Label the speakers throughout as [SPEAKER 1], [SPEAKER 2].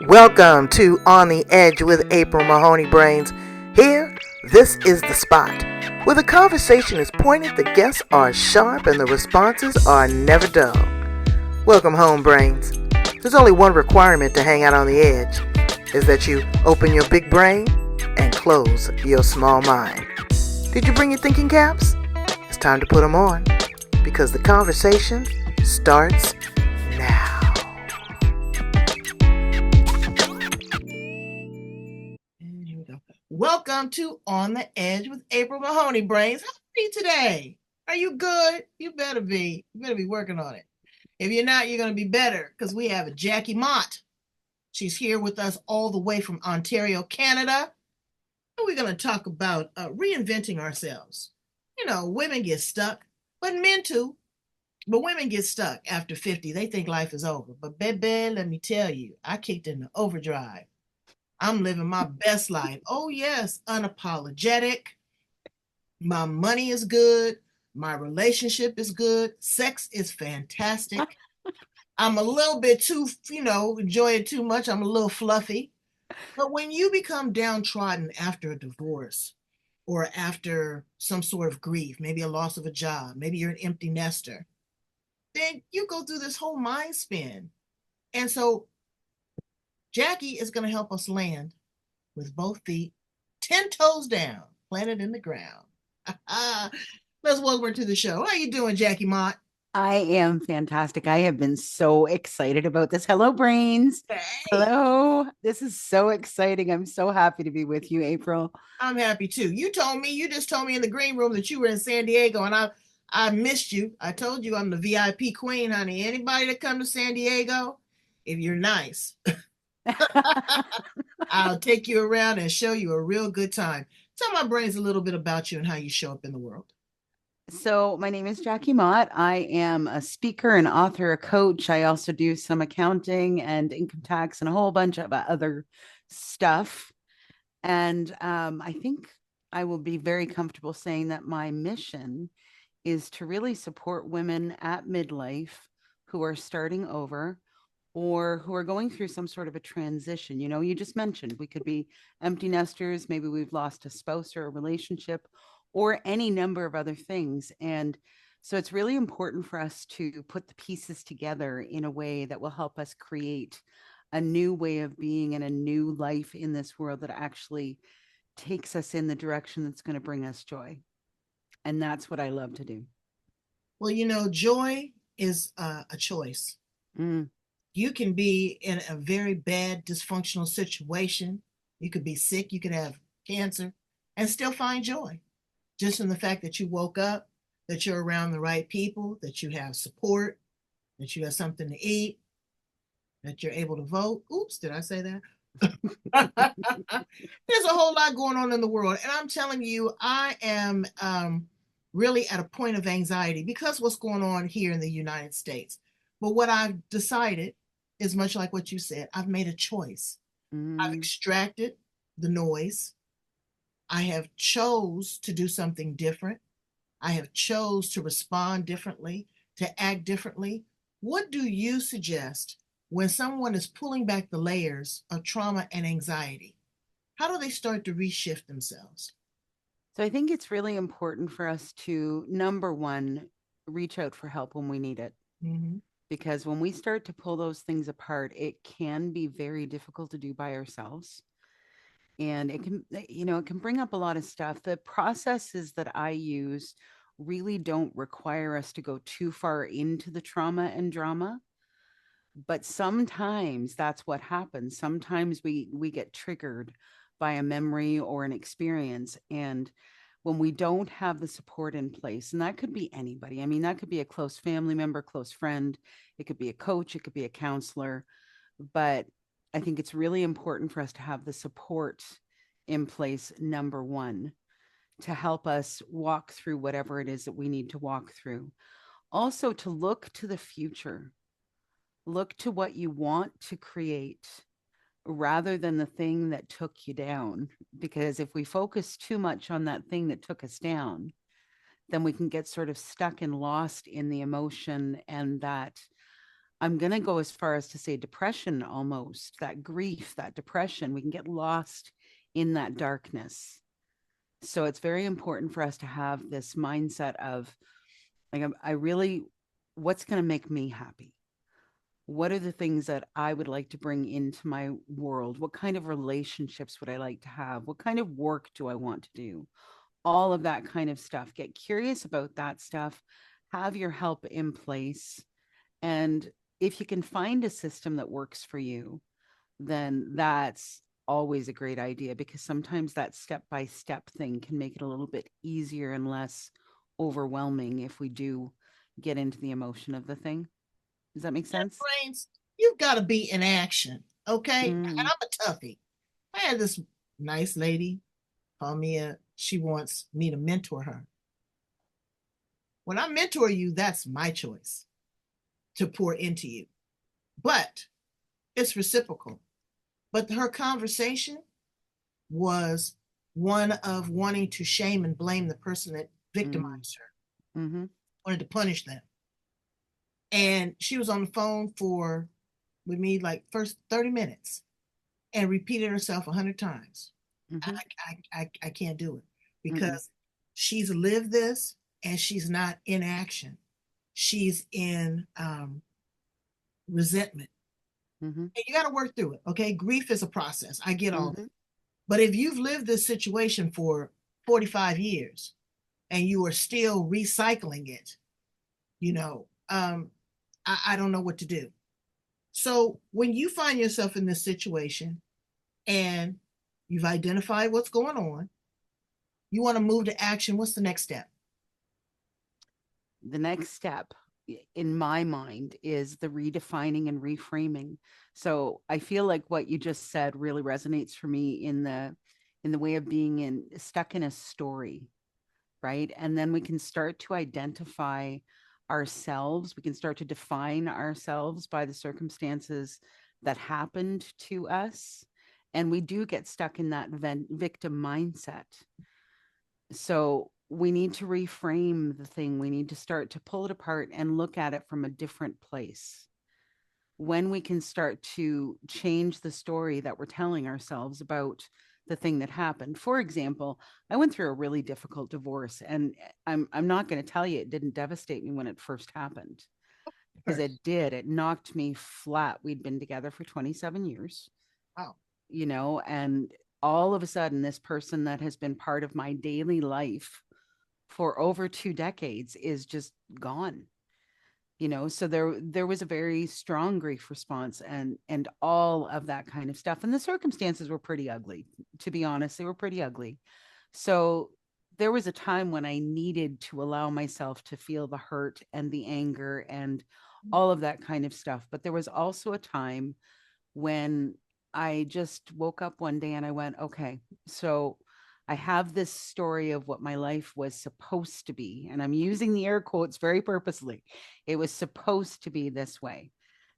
[SPEAKER 1] Welcome to On the Edge with April Mahoney Brains. Here, this is the spot where the conversation is pointed, the guests are sharp, and the responses are never dull. Welcome home, Brains. There's only one requirement to hang out on the edge, is that you open your big brain and close your small mind. Did you bring your thinking caps? It's time to put them on, because the conversation starts now. Welcome to On the Edge with April Mahoney Brains. How are you today? Are you good? You better be. You better be working on it. If you're not, you're going to be better because we have a Jackie Mott. She's here with us all the way from Ontario, Canada. And we're going to talk about reinventing ourselves. You know, women get stuck, but men too. But women get stuck after 50. They think life is over. But baby, let me tell you, I kicked into overdrive. I'm living my best life. Oh, yes, unapologetic. My money is good. My relationship is good. Sex is fantastic. I'm a little bit too, enjoy it too much. I'm a little fluffy. But when you become downtrodden after a divorce or after some sort of grief, maybe a loss of a job, maybe you're an empty nester, then you go through this whole mind spin. And so Jackie is going to help us land with both feet 10 toes down, planted in the ground. Let's welcome her to the show. How you doing, Jackie Mott?
[SPEAKER 2] I am fantastic. I have been so excited about this. Hello, brains.
[SPEAKER 1] Hey,
[SPEAKER 2] Hello. This is so exciting. I'm so happy to be with you, April.
[SPEAKER 1] I'm happy too. You just told me in the green room that you were in San Diego, and I missed you. I told you I'm the VIP queen, honey. Anybody that come to San Diego, if you're nice, I'll take you around and show you a real good time. Tell my brains a little bit about you and how you show up in the world.
[SPEAKER 2] So, my name is Jackie Mott. I am a speaker, an author, a coach. I also do some accounting and income tax and a whole bunch of other stuff. And I think I will be very comfortable saying that my mission is to really support women at midlife who are starting over or who are going through some sort of a transition. You know, you just mentioned we could be empty nesters, maybe we've lost a spouse or a relationship, or any number of other things. And so it's really important for us to put the pieces together in a way that will help us create a new way of being and a new life in this world that actually takes us in the direction that's going to bring us joy. And that's what I love to do.
[SPEAKER 1] Well, joy is a choice.
[SPEAKER 2] Mm.
[SPEAKER 1] You can be in a very bad, dysfunctional situation. You could be sick, you could have cancer, and still find joy. Just in the fact that you woke up, that you're around the right people, that you have support, that you have something to eat, that you're able to vote. Oops, did I say that? There's a whole lot going on in the world. And I'm telling you, I am really at a point of anxiety because what's going on here in the United States. But what I've decided is much like what you said. I've made a choice. I've
[SPEAKER 2] Mm.
[SPEAKER 1] extracted the noise. I have chose to do something different. I have chose to respond differently, to act differently. What do you suggest when someone is pulling back the layers of trauma and anxiety? How do they start to reshift themselves?
[SPEAKER 2] So I think it's really important for us to, number one, reach out for help when we need it.
[SPEAKER 1] Mm-hmm.
[SPEAKER 2] Because when we start to pull those things apart, it can be very difficult to do by ourselves. And it can, it can bring up a lot of stuff. The processes that I use really don't require us to go too far into the trauma and drama. But sometimes that's what happens. Sometimes we get triggered by a memory or an experience, and when we don't have the support in place, and that could be anybody. I mean, that could be a close family member, close friend, it could be a coach, it could be a counselor, but I think it's really important for us to have the support in place, number one, to help us walk through whatever it is that we need to walk through. Also, to look to the future, look to what you want to create rather than the thing that took you down. Because if we focus too much on that thing that took us down, then we can get sort of stuck and lost in the emotion and that I'm going to go as far as to say depression, almost that grief, that depression. We can get lost in that darkness. So it's very important for us to have this mindset of like, I really, what's going to make me happy? What are the things that I would like to bring into my world? What kind of relationships would I like to have? What kind of work do I want to do? All of that kind of stuff. Get curious about that stuff. Have your help in place. And if you can find a system that works for you, then that's always a great idea, because sometimes that step by step thing can make it a little bit easier and less overwhelming if we do get into the emotion of the thing. Does that make sense?
[SPEAKER 1] Brains, you've got to be in action. Okay. And
[SPEAKER 2] Mm,
[SPEAKER 1] I'm a toughie. I had this nice lady call me she wants me to mentor her. When I mentor you, that's my choice to pour into you. But it's reciprocal. But her conversation was one of wanting to shame and blame the person that
[SPEAKER 2] mm,
[SPEAKER 1] victimized her,
[SPEAKER 2] mm-hmm,
[SPEAKER 1] wanted to punish them. And she was on the phone for with me like first 30 minutes and repeated herself 100 times.
[SPEAKER 2] mm-hmm,
[SPEAKER 1] I can't do it
[SPEAKER 2] mm-mm,
[SPEAKER 1] because she's lived this and she's not in action. She's in resentment.
[SPEAKER 2] mm-hmm,
[SPEAKER 1] And you got to work through it. Okay. Grief is a process. I get all that.
[SPEAKER 2] mm-hmm.
[SPEAKER 1] But if you've lived this situation for 45 years and you are still recycling it, you know, I don't know what to do. So when you find yourself in this situation and you've identified what's going on, you want to move to action, what's the next step?
[SPEAKER 2] The next step in my mind is the redefining and reframing. So I feel like what you just said really resonates for me in the way of being in stuck in a story, right? And then we can start to identify ourselves. We can start to define ourselves by the circumstances that happened to us. And we do get stuck in that victim mindset. So we need to reframe the thing. We need to start to pull it apart and look at it from a different place. When we can start to change the story that we're telling ourselves about the thing that happened. For example, I went through a really difficult divorce, and I'm not going to tell you it didn't devastate me when it first happened, because
[SPEAKER 1] First.
[SPEAKER 2] it did. It knocked me flat. We'd been together for 27 years,
[SPEAKER 1] Wow.
[SPEAKER 2] and all of a sudden this person that has been part of my daily life for over 2 decades is just gone. So there was a very strong grief response, and all of that kind of stuff, and the circumstances were pretty ugly. To be honest, they were pretty ugly. So there was a time when I needed to allow myself to feel the hurt and the anger and all of that kind of stuff, but there was also a time when I just woke up one day and I went, okay, so I have this story of what my life was supposed to be. And I'm using the air quotes very purposely. It was supposed to be this way.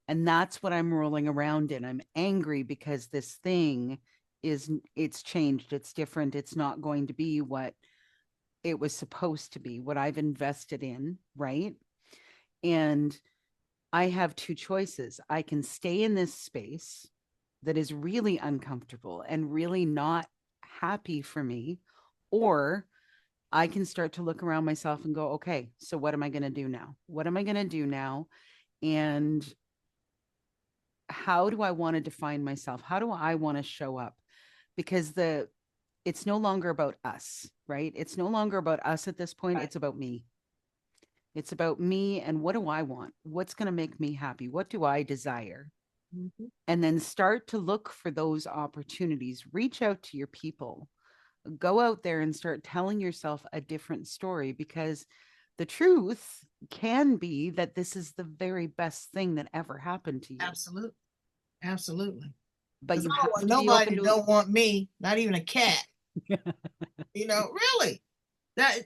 [SPEAKER 2] And that's what I'm rolling around in. I'm angry because this thing it's changed. It's different. It's not going to be what it was supposed to be, what I've invested in. Right. And I have two choices. I can stay in this space that is really uncomfortable and really not happy for me, or I can start to look around myself and go, okay, so what am I going to do now? What am I going to do now? And how do I want to define myself? How do I want to show up? Because it's no longer about us, right? It's no longer about us at this point.
[SPEAKER 1] Right.
[SPEAKER 2] It's about me. It's about me and what do I want? What's going to make me happy? What do I desire?
[SPEAKER 1] Mhm.
[SPEAKER 2] And then start to look for those opportunities. Reach out to your people. Go out there and start telling yourself a different story, because the truth can be that this is the very best thing that ever happened to you.
[SPEAKER 1] Absolutely. Absolutely.
[SPEAKER 2] But
[SPEAKER 1] Because
[SPEAKER 2] you
[SPEAKER 1] I don't
[SPEAKER 2] have
[SPEAKER 1] want
[SPEAKER 2] to be
[SPEAKER 1] nobody
[SPEAKER 2] open
[SPEAKER 1] that
[SPEAKER 2] to
[SPEAKER 1] don't want me, not even a cat. Really. That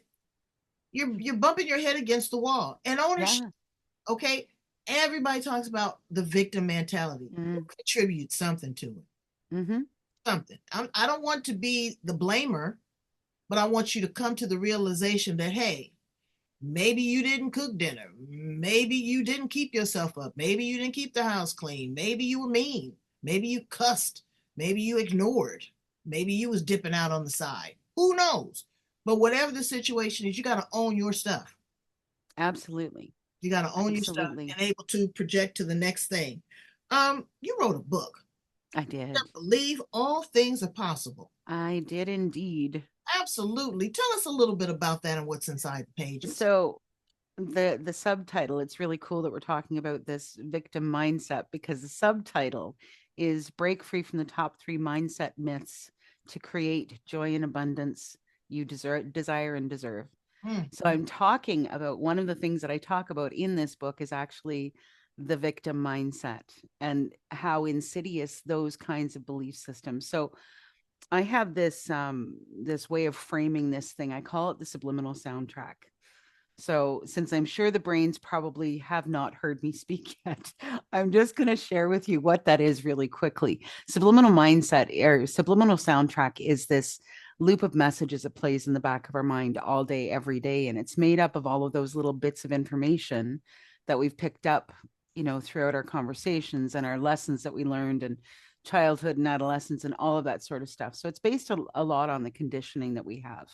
[SPEAKER 1] you're bumping your head against the wall. And ownership,
[SPEAKER 2] yeah.
[SPEAKER 1] okay? Everybody talks about the victim mentality. You
[SPEAKER 2] Mm,
[SPEAKER 1] contribute something to it.
[SPEAKER 2] mm-hmm,
[SPEAKER 1] Something. I don't want to be the blamer, but I want you to come to the realization that, hey, Maybe you didn't cook dinner. Maybe you didn't keep yourself up. Maybe you didn't keep the house clean. Maybe you were mean. Maybe you cussed. Maybe you ignored. Maybe you was dipping out on the side. Who knows? But whatever the situation is, you got to own your stuff.
[SPEAKER 2] Absolutely.
[SPEAKER 1] You got to own your stuff
[SPEAKER 2] Absolutely.
[SPEAKER 1] and able to project to the next thing. You wrote a book.
[SPEAKER 2] I did.
[SPEAKER 1] Believe all things are possible.
[SPEAKER 2] I did indeed.
[SPEAKER 1] Absolutely. Tell us a little bit about that and what's inside the pages.
[SPEAKER 2] So the subtitle, it's really cool that we're talking about this victim mindset because the subtitle is Break Free from the Top 3 Mindset Myths to Create Joy and Abundance You Desire and Deserve.
[SPEAKER 1] Mm,
[SPEAKER 2] So I'm talking about one of the things that I talk about in this book is actually the victim mindset and how insidious those kinds of belief systems. So I have this way of framing this thing. I call it the subliminal soundtrack. So, since I'm sure the brains probably have not heard me speak yet, I'm just going to share with you what that is really quickly. Subliminal mindset or subliminal soundtrack is this loop of messages that plays in the back of our mind all day, every day. And it's made up of all of those little bits of information that we've picked up, throughout our conversations and our lessons that we learned and childhood and adolescence and all of that sort of stuff. So, it's based a lot on the conditioning that we have.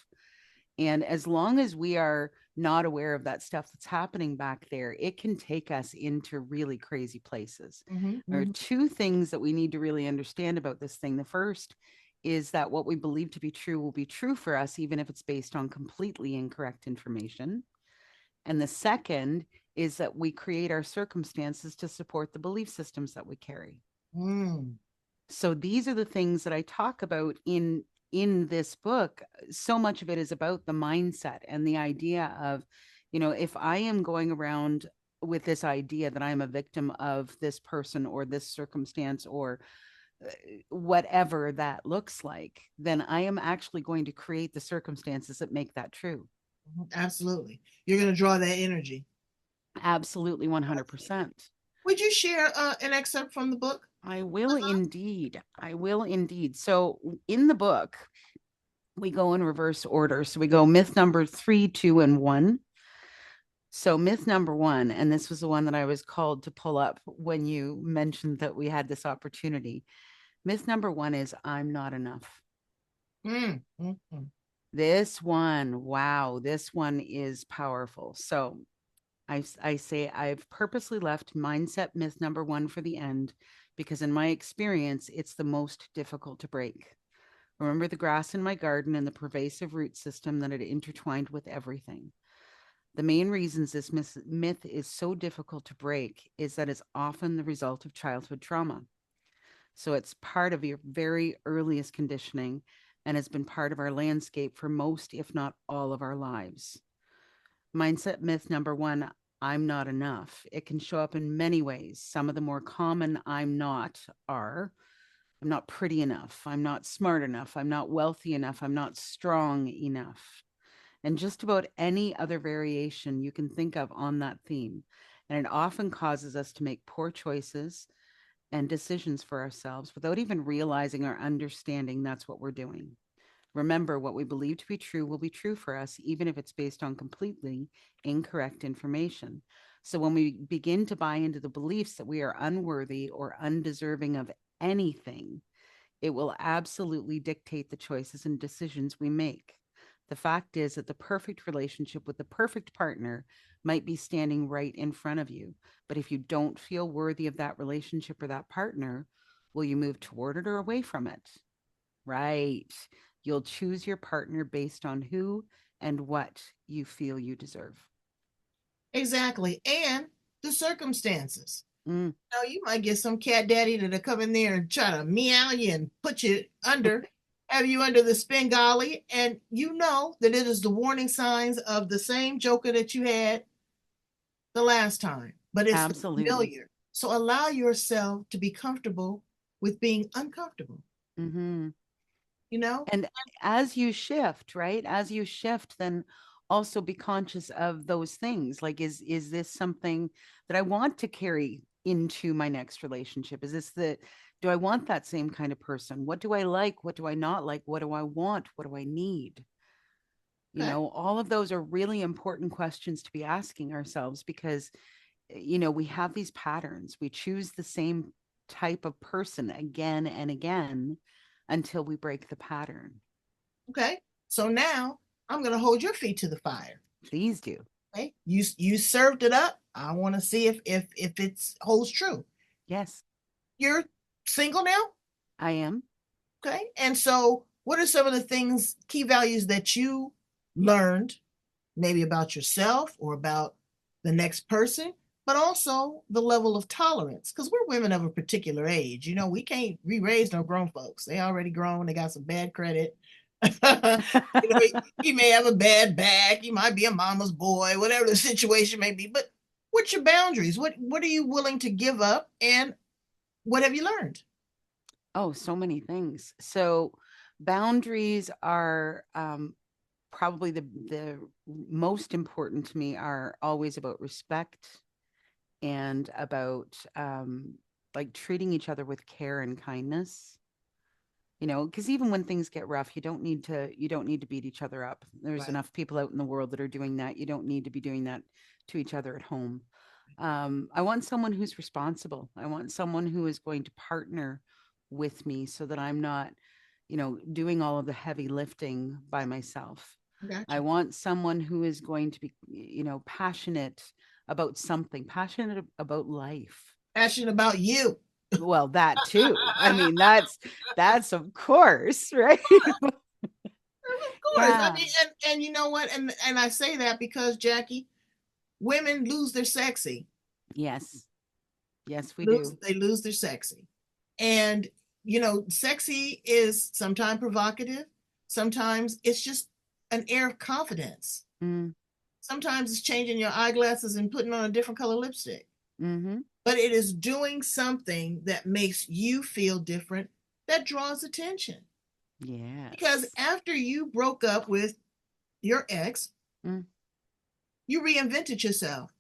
[SPEAKER 2] And as long as we are not aware of that stuff that's happening back there, it can take us into really crazy places.
[SPEAKER 1] mhm,
[SPEAKER 2] There are
[SPEAKER 1] mhm,
[SPEAKER 2] two things that we need to really understand about this thing. The first is that what we believe to be true will be true for us, even if it's based on completely incorrect information. And the second is that we create our circumstances to support the belief systems that we carry.
[SPEAKER 1] mm,
[SPEAKER 2] So these are the things that I talk about in this book. So much of it is about the mindset and the idea of, if I am going around with this idea that I'm a victim of this person or this circumstance or whatever that looks like, then I am actually going to create the circumstances that make that true.
[SPEAKER 1] mhm. Absolutely. You're going to draw that energy.
[SPEAKER 2] Absolutely 100%.
[SPEAKER 1] Would you share an excerpt from the book?
[SPEAKER 2] I will indeed. I will indeed. So in the book, we go in reverse order. So we go myth number 3, 2, and 1. So myth number 1, and this was the one that I was called to pull up when you mentioned that we had this opportunity. Myth number 1 is I'm not enough.
[SPEAKER 1] Mm, mm, mm.
[SPEAKER 2] This one, wow, this one is powerful. So I say I've purposely left mindset myth number 1 for the end because in my experience, it's the most difficult to break. Remember the grass in my garden and the pervasive root system that had intertwined with everything. The main reasons this myth is so difficult to break is that it's often the result of childhood trauma. So it's part of your very earliest conditioning and has been part of our landscape for most, if not all, of our lives. Mindset myth number 1, I'm not enough. It can show up in many ways. Some of the more common I'm not are I'm not pretty enough. I'm not smart enough. I'm not wealthy enough. I'm not strong enough. And just about any other variation you can think of on that theme. And it often causes us to make poor choices and decisions for ourselves without even realizing or understanding that's what we're doing. Remember, what we believe to be true will be true for us, even if it's based on completely incorrect information. So when we begin to buy into the beliefs that we are unworthy or undeserving of anything, it will absolutely dictate the choices and decisions we make. The fact is that the perfect relationship with the perfect partner might be standing right in front of you. But if you don't feel worthy of that relationship or that partner, will you move toward it or away from it? Right. You'll choose your partner based on who and what you feel you deserve.
[SPEAKER 1] Exactly. And the circumstances.
[SPEAKER 2] Mm,
[SPEAKER 1] Now, you might get some cat daddy that'll come in there and try to meow you and put you under, have you under the Spengali, and you know that it is the warning signs of the same joker that you had the last time, but it's the
[SPEAKER 2] absolutely.
[SPEAKER 1] familiar. So allow yourself to be comfortable with being uncomfortable,
[SPEAKER 2] Mm-hmm.
[SPEAKER 1] you know?
[SPEAKER 2] And as you shift, right? As you shift, then also be conscious of those things. Like, is this something that I want to carry into my next relationship? Is this the do I want that same kind of person? What do I like? What do I not like? What do I want? What do I need?
[SPEAKER 1] Okay.
[SPEAKER 2] All of those are really important questions to be asking ourselves because, we have these patterns. We choose the same type of person again and again until we break the pattern.
[SPEAKER 1] Okay. So now I'm going to hold your feet to the fire.
[SPEAKER 2] Please do.
[SPEAKER 1] Okay. You served it up. I want to see if it holds true.
[SPEAKER 2] Yes,
[SPEAKER 1] You're single now?
[SPEAKER 2] I am.
[SPEAKER 1] Okay. And so what are some of the things, key values that you learned, maybe about yourself or about the next person, but also the level of tolerance? Because we're women of a particular age. We can't re-raise no grown folks. They already grown, they got some bad credit. He may have a bad back, he might be a mama's boy, whatever the situation may be. But what's your boundaries? What are you willing to give up? And what have you learned?
[SPEAKER 2] Oh, so many things. So boundaries are probably the most important to me are always about respect and about like treating each other with care and kindness. Because even when things get rough, you don't need to beat each other up. There's
[SPEAKER 1] Right.
[SPEAKER 2] enough people out in the world that are doing that. You don't need to be doing that to each other at home. I want someone who's responsible. I want someone who is going to partner with me so that I'm not, doing all of the heavy lifting by myself. I
[SPEAKER 1] Gotcha.
[SPEAKER 2] want someone who is going to be, passionate about something, passionate about life.
[SPEAKER 1] Passionate about you.
[SPEAKER 2] Well, that too. I mean, that's of course, right?
[SPEAKER 1] Of course. I
[SPEAKER 2] Yeah.
[SPEAKER 1] mean, and you know what? And I say that because Jackie, women lose their sexy.
[SPEAKER 2] Yes. Yes, we
[SPEAKER 1] Lose
[SPEAKER 2] do.
[SPEAKER 1] they lose their sexy. And sexy is sometimes provocative, sometimes it's just an air of confidence.
[SPEAKER 2] Mm,
[SPEAKER 1] Sometimes it's changing your eyeglasses and putting on a different color lipstick.
[SPEAKER 2] mm-hmm.
[SPEAKER 1] But it is doing something that makes you feel different that draws attention. Because
[SPEAKER 2] Yes.
[SPEAKER 1] after you broke up with your ex,
[SPEAKER 2] Mm,
[SPEAKER 1] you reinvented yourself.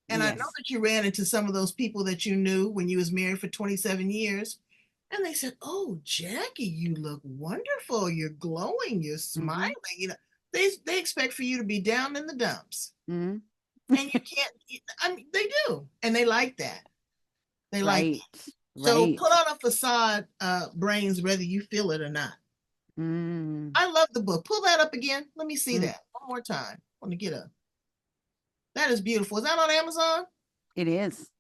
[SPEAKER 1] And I know
[SPEAKER 2] yes.
[SPEAKER 1] that you ran into some of those people that you knew when you was married for 27 years. And they said, "Oh, Jackie, you look wonderful. You're glowing. You're smiling."
[SPEAKER 2] Mm-hmm.
[SPEAKER 1] They expect for you to be down in the dumps.
[SPEAKER 2] Mm,
[SPEAKER 1] And you can't, I mean, they do. And they like that. They like that.
[SPEAKER 2] right.
[SPEAKER 1] So put
[SPEAKER 2] Right.
[SPEAKER 1] on a facade, brains, whether you feel it or not.
[SPEAKER 2] Mm,
[SPEAKER 1] I love the book. Pull that up again. Let me see
[SPEAKER 2] mm.
[SPEAKER 1] that one more time. I want to get a, that is beautiful. Is that on Amazon?
[SPEAKER 2] It is.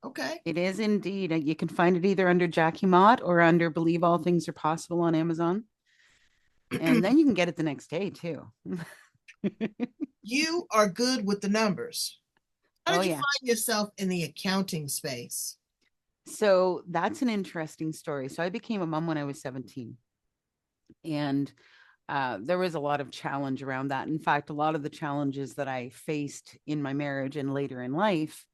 [SPEAKER 1] Okay.
[SPEAKER 2] It is indeed. You can find it either under Jackie Mott or under Believe All Things Are Possible on Amazon. And then you can get it the next day too.
[SPEAKER 1] You are good with the numbers. How
[SPEAKER 2] Oh,
[SPEAKER 1] did you
[SPEAKER 2] yeah.
[SPEAKER 1] find yourself in the accounting space?
[SPEAKER 2] So that's an interesting story. So I became a mom when I was 17. And there was a lot of challenge around that. In fact, a lot of the challenges that I faced in my marriage and later in life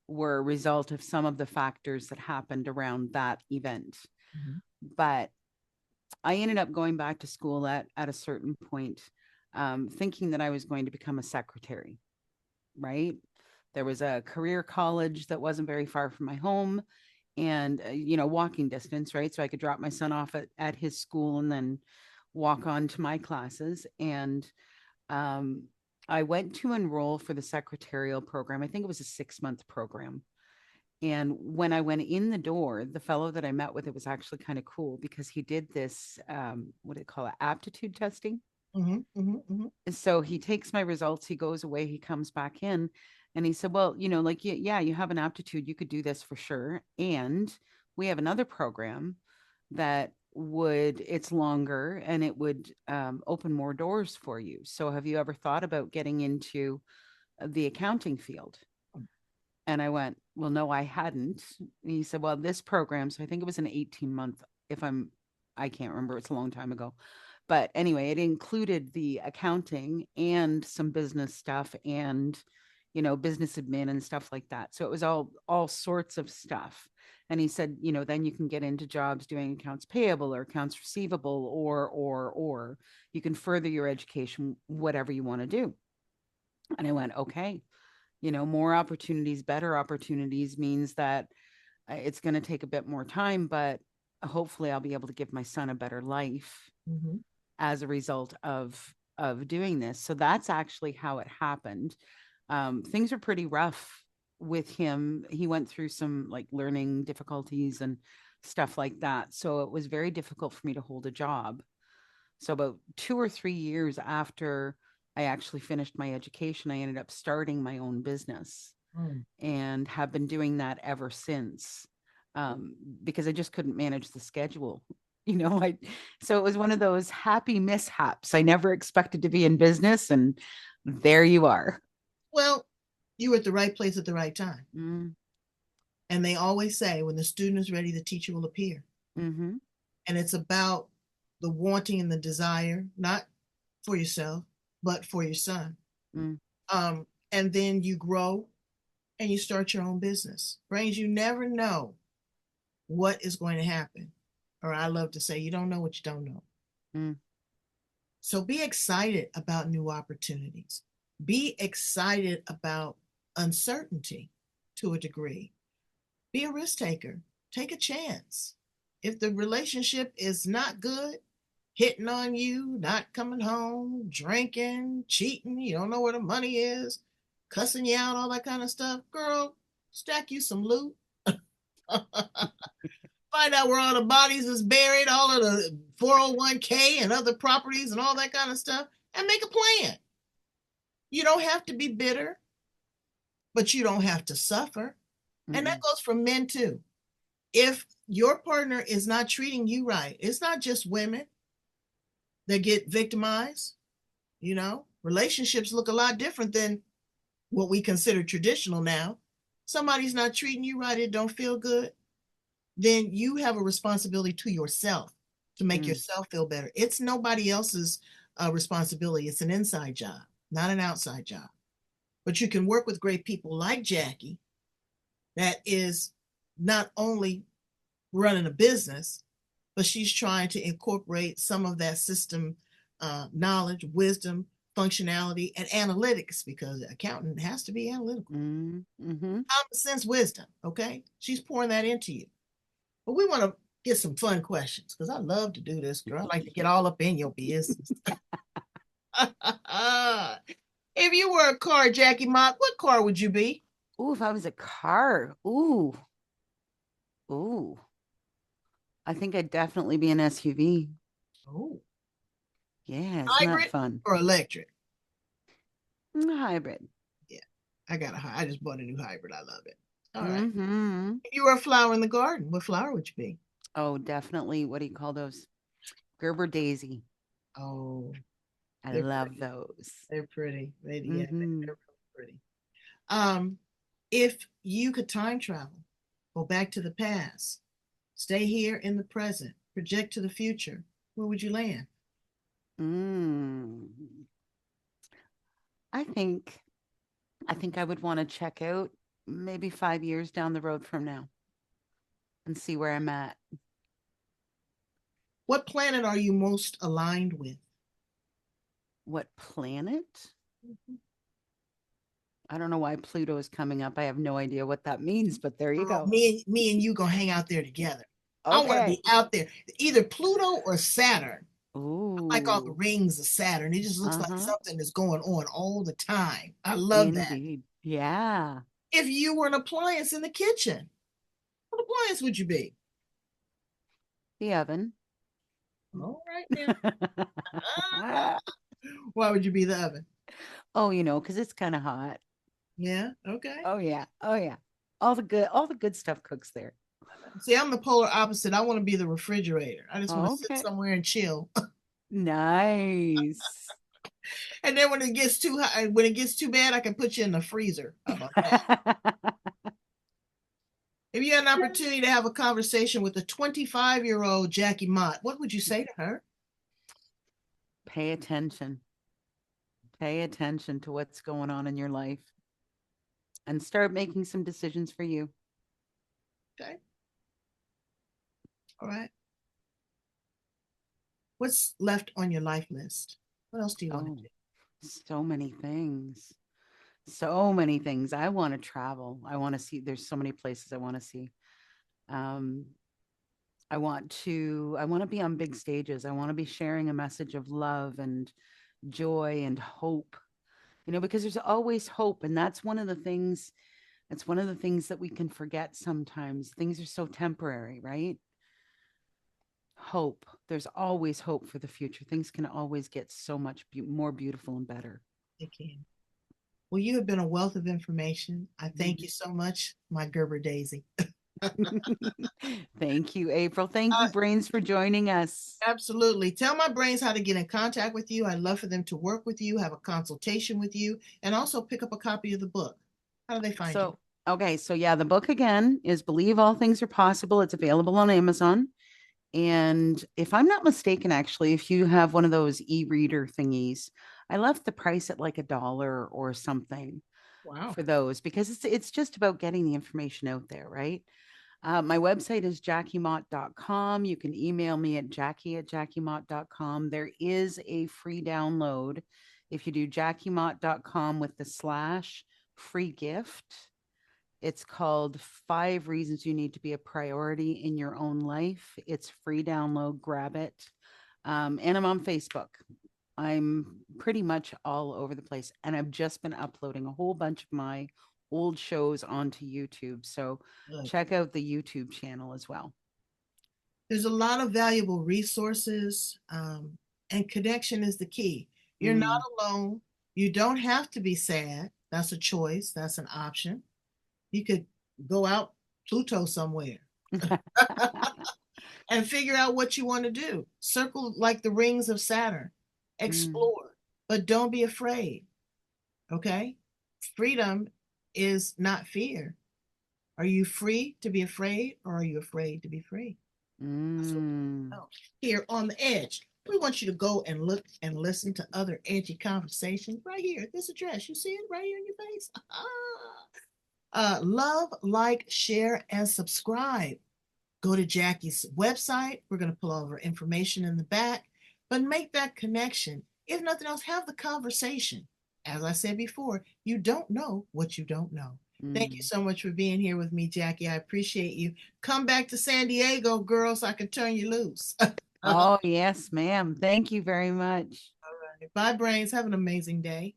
[SPEAKER 2] were a result of some of the factors that happened around that event.
[SPEAKER 1] Mhm.
[SPEAKER 2] But I ended up going back to school at a certain point, thinking that I was going to become a secretary, right? There was a career college that wasn't very far from my home and, walking distance, right? So I could drop my son off at his school and then walk on to my classes. And um, I went to enroll for the secretarial program. I think it was a 6-month program. And when I went in the door, the fellow that I met with, it was actually kind of cool because he did this, what do they call it, aptitude testing.
[SPEAKER 1] Mhm, mhm, mhm.
[SPEAKER 2] And so he takes my results, he goes away, he comes back in, and he said, "Well, like, yeah, you have an aptitude, you could do this for sure. And we have another program that it's longer and it would open more doors for you. So have you ever thought about getting into the accounting field?" And I went, "Well, no, I hadn't." And he said, "Well, this program," so I think it was an 18-month, if I can't remember, it's a long time ago. But anyway, it included the accounting and some business stuff and, business admin and stuff like that. So it was all sorts of stuff. And he said, then you can get into jobs doing accounts payable or accounts receivable or you can further your education, whatever you want to do. And I went, okay, more opportunities, better opportunities means that it's going to take a bit more time, but hopefully I'll be able to give my son a better life
[SPEAKER 1] Mhm.
[SPEAKER 2] as a result of of doing this. So that's actually how it happened. Things are pretty rough with him. He went through some like learning difficulties and stuff like that. So it was very difficult for me to hold a job. So about 2 or 3 years after I actually finished my education, I ended up starting my own business
[SPEAKER 1] Mm.
[SPEAKER 2] and have been doing that ever since, because I just couldn't manage the schedule. I so it was one of those happy mishaps. I never expected to be in business, and there you are.
[SPEAKER 1] Well, you were at the right place at the right time.
[SPEAKER 2] Mm,
[SPEAKER 1] And they always say when the student is ready, the teacher will appear.
[SPEAKER 2] mm-hmm,
[SPEAKER 1] And it's about the wanting and the desire, not for yourself, but for your son.
[SPEAKER 2] mm,
[SPEAKER 1] And then you grow and you start your own business. Brains, you never know what is going to happen. Or I love to say, you don't know what you don't know.
[SPEAKER 2] mm,
[SPEAKER 1] So be excited about new opportunities. Be excited about uncertainty to a degree. Be a risk taker. Take a chance. If the relationship is not good, hitting on you, not coming home, drinking, cheating, you don't know where the money is, cussing you out, all that kind of stuff, girl, stack you some loot. Find out where all the bodies is buried, all of the 401k and other properties and all that kind of stuff, and make a plan. You don't have to be bitter, but you don't have to suffer. And that
[SPEAKER 2] mm,
[SPEAKER 1] goes for men too. If your partner is not treating you right, it's not just women that get victimized. Relationships look a lot different than what we consider traditional now. Somebody's not treating you right, it don't feel good, then you have a responsibility to yourself to make
[SPEAKER 2] mm,
[SPEAKER 1] yourself feel better. It's nobody else's responsibility. It's an inside job, not an outside job. But you can work with great people like Jackie, that is not only running a business, but she's trying to incorporate some of that system knowledge, wisdom, functionality, and analytics, because an accountant has to be analytical.
[SPEAKER 2] mm, mm-hmm.
[SPEAKER 1] Common sense wisdom, okay? She's pouring that into you. But we want to get some fun questions because I love to do this, girl. I like to get all up in your business. If you were a car, Jackie Mott, what car would you be?
[SPEAKER 2] Ooh, if I was a car, ooh, I think I'd definitely be an SUV.
[SPEAKER 1] Oh,
[SPEAKER 2] Yeah, isn't that
[SPEAKER 1] hybrid
[SPEAKER 2] fun?
[SPEAKER 1] or electric?
[SPEAKER 2] Hybrid.
[SPEAKER 1] Yeah, I just bought a new hybrid. I love it. All right.
[SPEAKER 2] Mm-hmm.
[SPEAKER 1] If you were a flower in the garden, what flower would you be?
[SPEAKER 2] Oh, definitely. What do you call those? Gerber daisy.
[SPEAKER 1] Oh,
[SPEAKER 2] I
[SPEAKER 1] they're
[SPEAKER 2] love
[SPEAKER 1] pretty.
[SPEAKER 2] those.
[SPEAKER 1] They're pretty. Yeah,
[SPEAKER 2] Mm-hmm.
[SPEAKER 1] they're really pretty. Um, if you could time travel, go back to the past, stay here in the present, project to the future, where would you land?
[SPEAKER 2] Mm. I think I think I would want to check out maybe 5 years down the road from now and see where I'm at.
[SPEAKER 1] What planet are you most aligned with?
[SPEAKER 2] What planet? I don't know why Pluto is coming up. I have no idea what that means, but there you
[SPEAKER 1] Girl,
[SPEAKER 2] go.
[SPEAKER 1] me and you gonna hang out there together. I want to
[SPEAKER 2] Okay.
[SPEAKER 1] be out there, either Pluto or Saturn. I like all the
[SPEAKER 2] Ooh.
[SPEAKER 1] rings of Saturn. It just looks like
[SPEAKER 2] Uh-huh.
[SPEAKER 1] something is going on all the time. I love that.
[SPEAKER 2] Indeed. Yeah.
[SPEAKER 1] If you were an appliance in the kitchen, what appliance would you be?
[SPEAKER 2] The oven.
[SPEAKER 1] All right now. Why would you be the oven?
[SPEAKER 2] Oh, because it's kind of hot.
[SPEAKER 1] Yeah, okay.
[SPEAKER 2] Oh yeah. Oh yeah. All the good stuff cooks there.
[SPEAKER 1] See, I'm the polar opposite. I want to be the refrigerator. I just want to sit
[SPEAKER 2] Okay.
[SPEAKER 1] somewhere and chill.
[SPEAKER 2] Nice.
[SPEAKER 1] And then when it gets too hot, when it gets too bad, I can put you in the freezer. How about that? If you had an opportunity to have a conversation with a 25-year-old Jackie Mott, what would you say to her?
[SPEAKER 2] Pay attention. Pay attention to what's going on in your life and start making some decisions for you.
[SPEAKER 1] Okay. All right. What's left on your life list? What else do you want to
[SPEAKER 2] Oh,
[SPEAKER 1] do?
[SPEAKER 2] so many things. So many things. I want to travel. I want to see, there's so many places I want to see. Um, I want to be on big stages. I want to be sharing a message of love and joy and hope, because there's always hope. And that's one of the things that we can forget sometimes. Things are so temporary, right? Hope. There's always hope for the future. Things can always get so much more beautiful and better.
[SPEAKER 1] It can. Well, you have been a wealth of information. I thank
[SPEAKER 2] Mhm.
[SPEAKER 1] you so much, my Gerber Daisy.
[SPEAKER 2] Thank you, April. Thank
[SPEAKER 1] Uh,
[SPEAKER 2] you, Brains, for joining us.
[SPEAKER 1] Absolutely. Tell my brains how to get in contact with you. I'd love for them to work with you, have a consultation with you, and also pick up a copy of the book. How do they find you?
[SPEAKER 2] So, okay. So, yeah, the book again is Believe All Things Are Possible. It's available on Amazon. And if I'm not mistaken, actually, if you have one of those e-reader thingies, I left the price at like $1 or something
[SPEAKER 1] Wow.
[SPEAKER 2] for those because it's just about getting the information out there, right? My website is jackiemott.com. You can email me at jackie@jackiemott.com. There is a free download if you do jackiemott.com with the slash free gift. It's called 5 Reasons You Need to Be a Priority in Your Own Life. It's free download, grab it. And I'm on Facebook. I'm pretty much all over the place. And I've just been uploading a whole bunch of my old shows onto YouTube. So
[SPEAKER 1] Good.
[SPEAKER 2] check out the YouTube channel as well.
[SPEAKER 1] There's a lot of valuable resources, and connection is the key. You're not
[SPEAKER 2] Mm.
[SPEAKER 1] alone. You don't have to be sad. That's a choice, that's an option. You could go out Pluto somewhere and figure out what you want to do. Circle like the rings of Saturn.
[SPEAKER 2] Mm.
[SPEAKER 1] Explore, but don't be afraid. Okay? Freedom is not fear. Are you free to be afraid or are you afraid to be free? That's what we
[SPEAKER 2] Mm.
[SPEAKER 1] know. Here on the edge. We want you to go and look and listen to other edgy conversations right here at this address. You see it right here in your face? Love, like, share, and subscribe. Go to Jackie's website. We're going to pull all of her information in the back, but make that connection. If nothing else, have the conversation. As I said before, you don't know what you don't know. Thank you
[SPEAKER 2] Mm.
[SPEAKER 1] so much for being here with me, Jackie. I appreciate you. Come back to San Diego, girl, so I can turn you loose. All
[SPEAKER 2] Oh, yes, ma'am. Thank you very much.
[SPEAKER 1] right. Bye, brains. Have an amazing day.